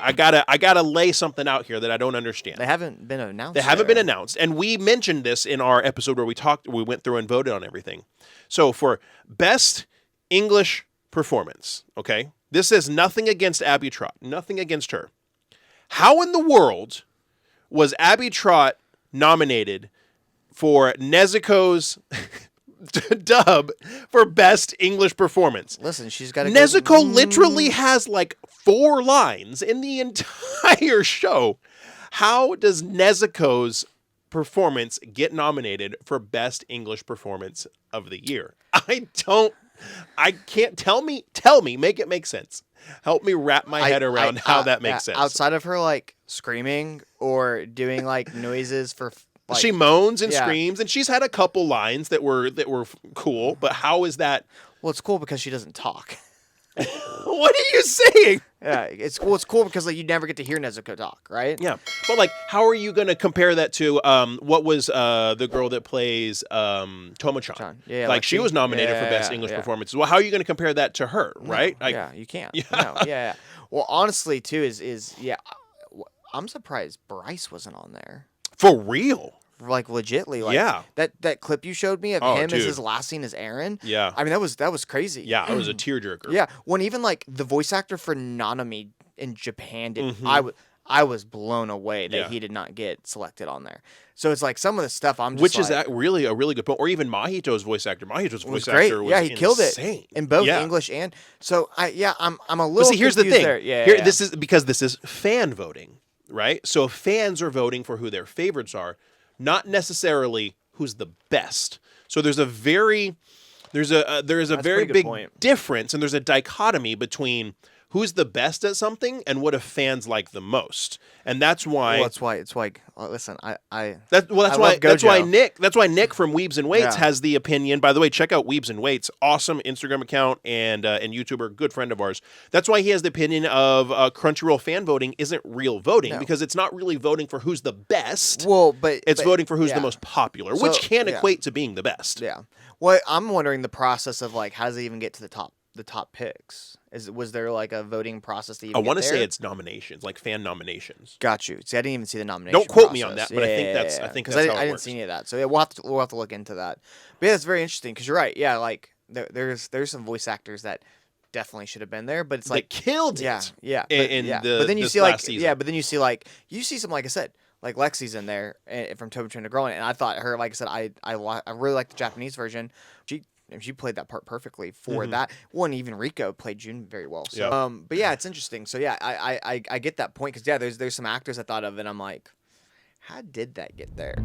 I gotta lay something out here that I don't understand. They haven't been announced. They haven't been announced, and we mentioned this in our episode where we went through and voted on everything. So for best English performance, okay, this is nothing against Abby Trott, nothing against her. How in the world was Abby Trott nominated for Nezuko's dub for best English performance? Listen, she's got a Nezuko literally has like 4 lines in the entire show. How does Nezuko's performance get nominated for best English performance of the year? I can't tell me, make it make sense. Help me wrap my head around how that makes sense. Outside of her like screaming or doing like noises for like, she moans and screams, and she's had a couple lines that were cool, but how is that? Well, it's cool because she doesn't talk. What are you saying? Yeah, it's cool. It's cool because like you never get to hear Nezuko talk, right? Yeah, but like, how are you going to compare that to what was the girl that plays Tomo-chan? Yeah, like she was nominated for best English performance. Well, how are you going to compare that to her, right? Like, yeah, you can't. Yeah. Well, honestly, too, is I'm surprised Bryce wasn't on there. For real. Like legitly, like that clip you showed me of him as his last scene as Eren. Yeah, I mean that was crazy. Yeah, it was a tearjerker. Yeah, when even like the voice actor for Nanami in Japan did, I was blown away that he did not get selected on there. So it's like some of the stuff I'm just which is that really a really good point. Or even Mahito's voice actor. Mahito's voice great. actor was he killed it in both English and so I'm a little. But see, here's the thing. There. This is because this is fan voting, right? So fans are voting for who their favorites are. Not necessarily who's the best. So there's a very big difference, and there's a dichotomy between who's the best at something and what do fans like the most. And that's why it's why listen, that's why Nick from Weebs and Waits has the opinion. By the way, check out Weebs and Waits, awesome Instagram account and YouTuber, good friend of ours. That's why he has the opinion of Crunchyroll fan voting isn't real voting because it's not really voting for who's the best. Well, but it's voting for who's the most popular, which can equate to being the best. Yeah. Well, I'm wondering the process of like how does it even get to the top picks? Was there like a voting process to even I want to say it's nominations, like fan nominations. Got you. See, I didn't even see the nomination. Don't quote process. Me on that, but I think that's how it works. I didn't see any of that. So we'll have to look into that. But yeah, it's very interesting because you're right. Yeah, like there's some voice actors that definitely should have been there, but it's like they killed it. Yeah. But then you see like you see some, like I said, like Lexi's in there from Tobin Train to Girl, and I thought her, like I said, I really like the Japanese version. She played that part perfectly for that one. Even Rico played June very well. So, but yeah, it's interesting. So yeah, I get that point because there's some actors I thought of, and I'm like, how did that get there?